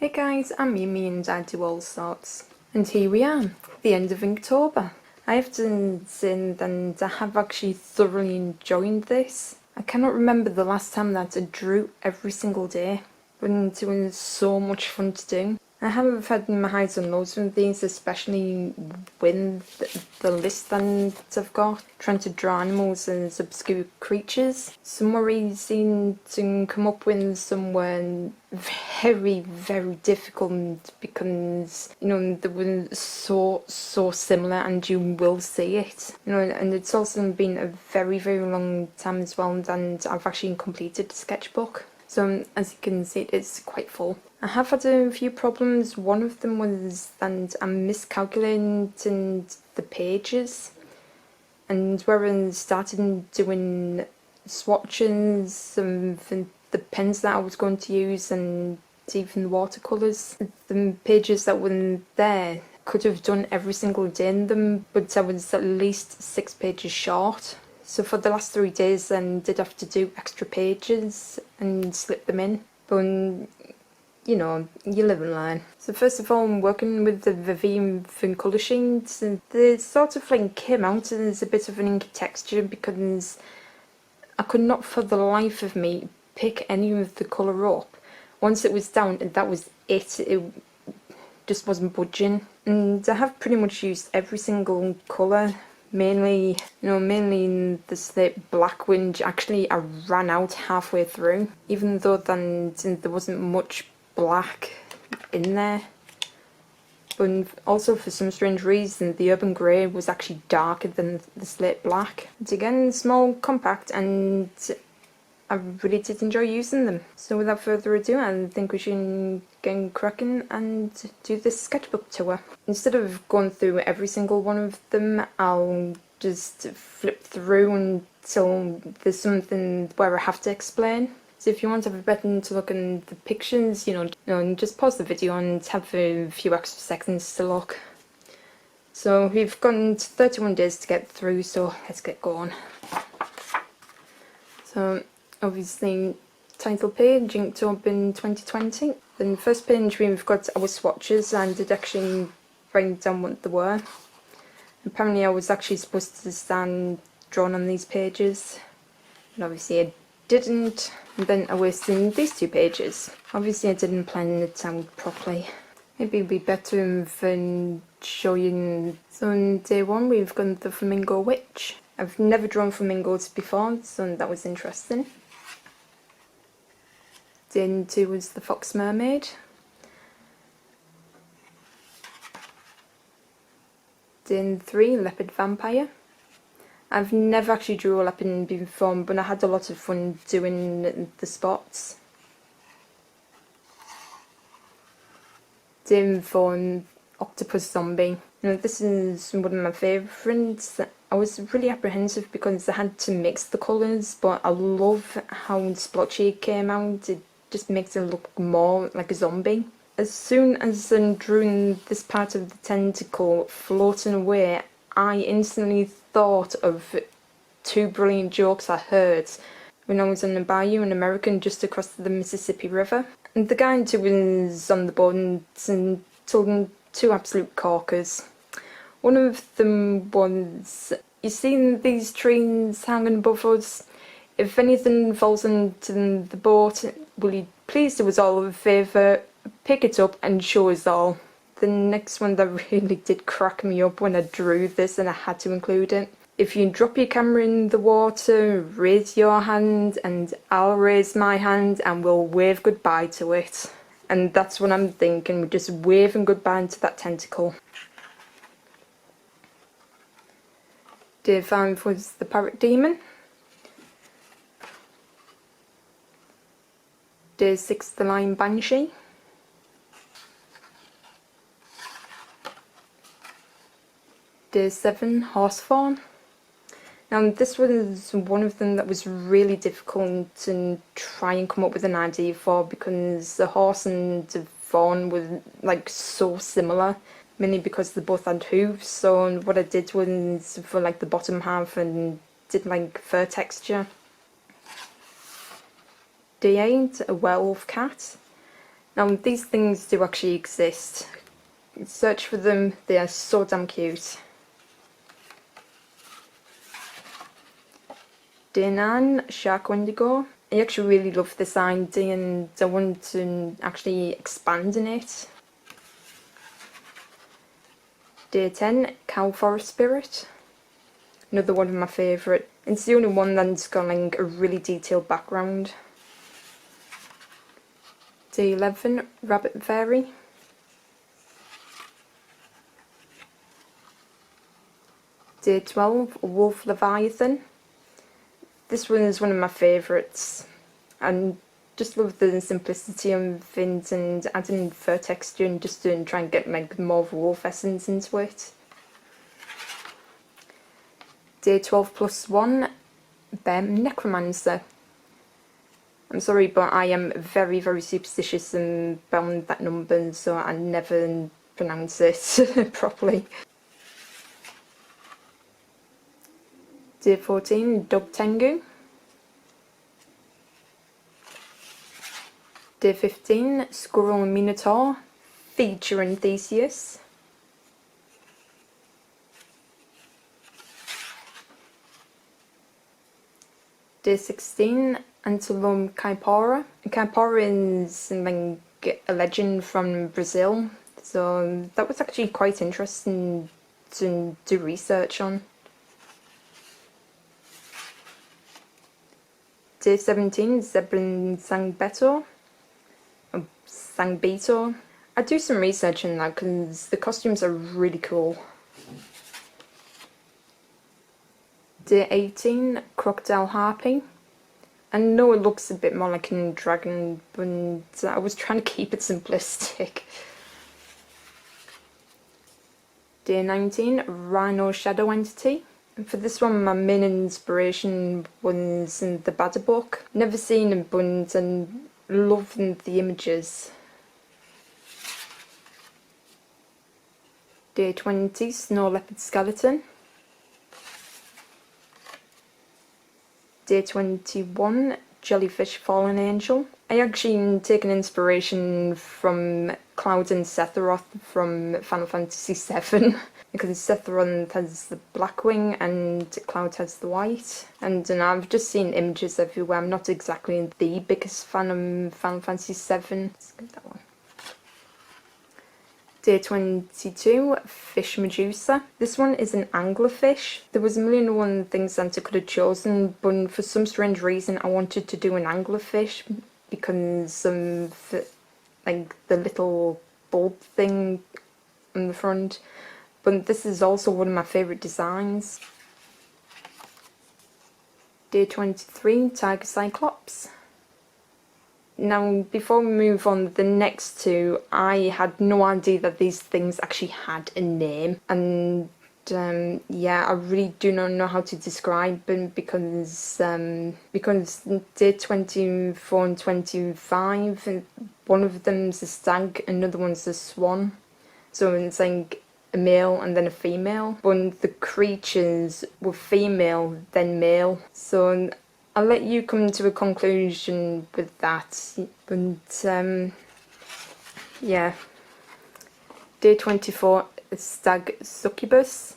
Hey guys, I'm MeeMee and I do Allsorts. And here we are, the end of Inktober. I have to say that I have actually thoroughly enjoyed this. I cannot remember the last time that I drew every single day, but it was so much fun to do. I have had my highs and lows with these, especially with the list that I've got, trying to draw animals as obscure creatures. Some were easy to come up with, some were very, very difficult because, you know, they were so similar and you will see it. You know, and it's also been a very, very long time as well, and I've actually completed the sketchbook. So as you can see, it's quite full. I have had a few problems. One of them was that I'm miscalculating the pages, and where I started doing swatches and the pens that I was going to use and even watercolours, the pages that were there could have done every single day in them, but I was at least 6 pages short. So for the last 3 days I did have to do extra pages and slip them in. But you know, you live and learn. So first of all, I'm working with the Vivian thin colour sheets, and the sort of thing came out as a bit of an inky texture because I could not for the life of me pick any of the colour up. Once it was down, that was it. It just wasn't budging. And I have pretty much used every single colour. Mainly in the slate black, which actually I ran out halfway through, even though then there wasn't much black in there. But also for some strange reason the urban grey was actually darker than the slate black. It's again small, compact, and I really did enjoy using them. So without further ado, I think we should get cracking and do this sketchbook tour. Instead of going through every single one of them, I'll just flip through until there's something where I have to explain. So if you want to have a better to look at the pictures, you know, just pause the video and have a few extra seconds to look. So we've got 31 days to get through, so let's get going. So obviously, title page, Inktober in 2020. Then the first page we've got our swatches, and it actually write down what they were. Apparently I was actually supposed to stand drawn on these pages, and obviously I didn't. And then I wasted these 2 pages. Obviously I didn't plan it out properly. Maybe it'd be better than showing. So on day 1 we've got the Flamingo Witch. I've never drawn flamingos before, so that was interesting. Day 2 was the Fox Mermaid. Day 3, Leopard Vampire. I've never actually drew a leopard before, but I had a lot of fun doing the spots. Day 4, Octopus Zombie. You know, this is one of my favourites. I was really apprehensive because I had to mix the colours, but I love how splotchy it came out. It just makes it look more like a zombie. As soon as I drew this part of the tentacle floating away, I instantly thought of 2 brilliant jokes I heard when I was on a bayou in America just across the Mississippi River. And the guy who was on the boat and told them 2 absolute corkers. One of them was, "You seen these trees hanging above us? If anything falls into the boat, will you please do us all a favour, pick it up and show us all?" The next one that really did crack me up when I drew this, and I had to include it. "If you drop your camera in the water, raise your hand and I'll raise my hand and we'll wave goodbye to it." And that's what I'm thinking, we're just waving goodbye to that tentacle. Day 5 was the Parrot Demon. Day 6, the Lion Banshee. Day 7, Horsefawn. Now this was one of them that was really difficult to try and come up with an idea for, because the horse and the fawn were like so similar, mainly because they both had hooves. So what I did was for like the bottom half and did like fur texture. Day 8, a werewolf cat. Now these things do actually exist. Search for them, they are so damn cute. Day 9, Shark Wendigo. I actually really love this idea and I want to actually expand on it. Day 10, Cow Forest Spirit. Another one of my favourite. It's the only one that's got like a really detailed background. Day 11, Rabbit Fairy. Day 12, Wolf Leviathan. This one is one of my favourites. I just love the simplicity of things and adding fur texture and just to try and get like more of a wolf essence into it. Day 12 plus 1, Necromancer. I'm sorry, but I am very, very superstitious about that number, so I never pronounce it properly. Day 14, Dog Tengu. Day 15, Squirrel and Minotaur, featuring Theseus. Day 16, Antilum Caipora. Caipora is like a legend from Brazil, so that was actually quite interesting to do research on. Day 17, Zebrin Sangbeto. Sangbito. I do some research on that because the costumes are really cool. Day 18, Crocodile Harpy. I know it looks a bit more like a dragon, but I was trying to keep it simplistic. Day 19, Rhino Shadow Entity. And for this one, my main inspiration was in the Badder book. Never seen it, but I love the images. Day 20, Snow Leopard Skeleton. Day 21, Jellyfish Fallen Angel. I actually taken inspiration from Cloud and Sephiroth from Final Fantasy VII because Sephiroth has the black wing and Cloud has the white. And I've just seen images everywhere. I'm not exactly the biggest fan of Final Fantasy VII. Let's get that one. Day 22, Fish Medusa. This one is an anglerfish. There was a million and one things that I could have chosen, but for some strange reason I wanted to do an anglerfish because like the little bulb thing on the front. But this is also one of my favourite designs. Day 23, Tiger Cyclops. Now, before we move on, the next two, I had no idea that these things actually had a name. And yeah, I really do not know how to describe them because day 24 and 25, and one of them's a stag, another one's a swan. So it's like a male and then a female. But the creatures were female, then male. So I'll let you come to a conclusion with that, but yeah. Day 24, a stag succubus.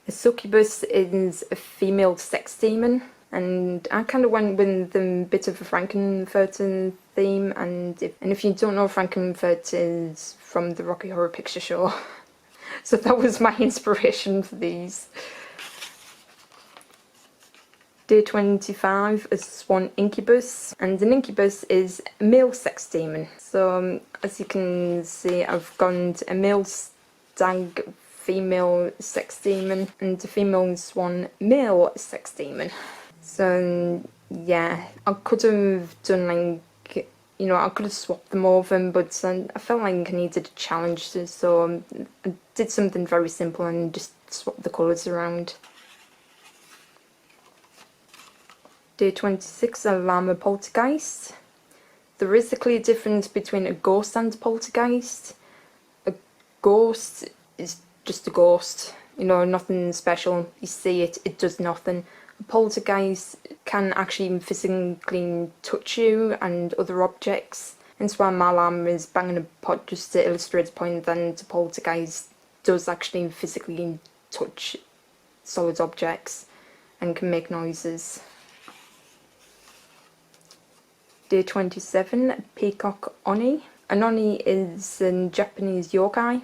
A succubus is a female sex demon, and I kind of went with a bit of a Frankenfurter theme, and if you don't know, Frankenfurter is from the Rocky Horror Picture Show, so that was my inspiration for these. Day 25, a swan incubus, and an incubus is a male sex demon. So as you can see, I've gone to a male stag, female sex demon, and a female swan, male sex demon. So yeah, I could have done like, you know, I could have swapped them over, but I felt like I needed a challenge, so I did something very simple and just swapped the colours around. Day 26, a llama poltergeist. There is a clear difference between a ghost and a poltergeist. A ghost is just a ghost, you know, nothing special. You see it, it does nothing. A poltergeist can actually physically touch you and other objects. And so while my alarm is banging a pot just to illustrate the point that the poltergeist does actually physically touch solid objects and can make noises. Day 27, Peacock Oni. An Oni is a Japanese yokai.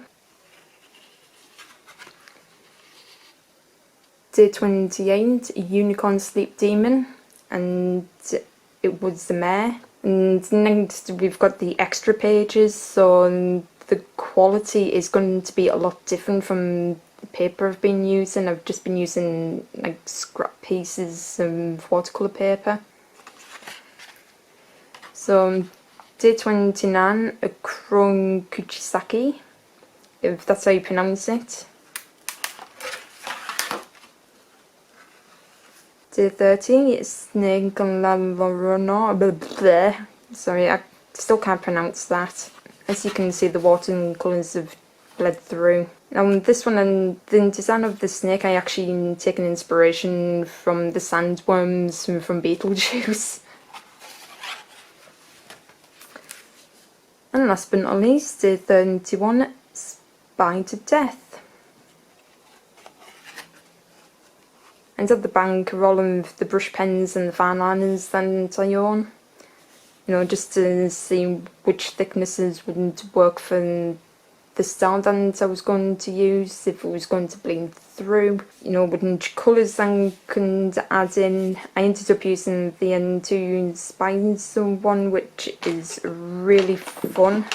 Day 28, Unicorn Sleep Demon, and it was the mare. And next we've got the extra pages, so the quality is going to be a lot different from the paper I've been using. I've just been using like scrap pieces of watercolour paper. So day 29, a Kron Kuchisaki, if that's how you pronounce it. Day 30, it's Snake La Lorona. Sorry, I still can't pronounce that. As you can see, the watercolours have bled through. Now this one, and the design of the snake, I actually taken inspiration from the sandworms from Beetlejuice. And last but not least, day 31, Spy to Death. And at the bank are all of the brush pens and the fine liners that I own. You know, just to see which thicknesses would work for the style that I was going to use, if it was going to bleed through, you know, which colours I could add in. I ended up using the N2 Spines one, which is really fun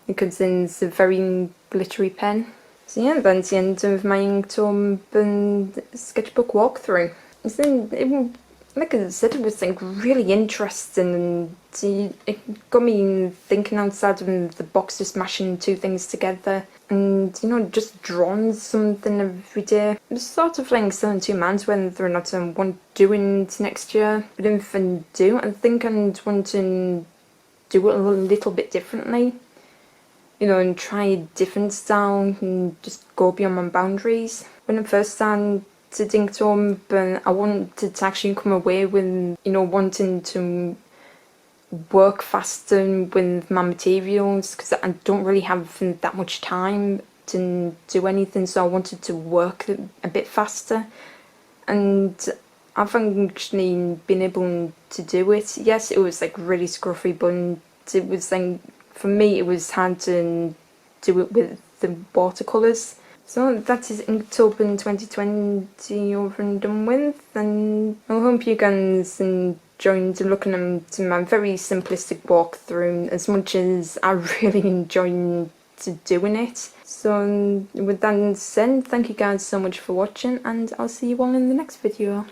because it's a very glittery pen. So yeah, that's the end of my Inktober sketchbook walkthrough. Like I said, it was like really interesting, and it got me thinking outside of the box, just mashing two things together, and you know, just drawing something every day. It was sort of like still in two minds whether or not I want doing it next year. But if I do, I think I'd want to do it a little bit differently. You know, and try a different style and just go beyond my boundaries. When I first started Inktober, I wanted to actually come away with, you know, wanting to work faster with my materials because I don't really have that much time to do anything, so I wanted to work a bit faster. And I've actually been able to do it. Yes, it was like really scruffy, but it was like, for me, it was hard to do it with the watercolours. So that is Inktober 2020 over and done with, and I hope you guys enjoyed looking at my very simplistic walkthrough as much as I really enjoyed doing it. So with that said, thank you guys so much for watching, and I'll see you all in the next video.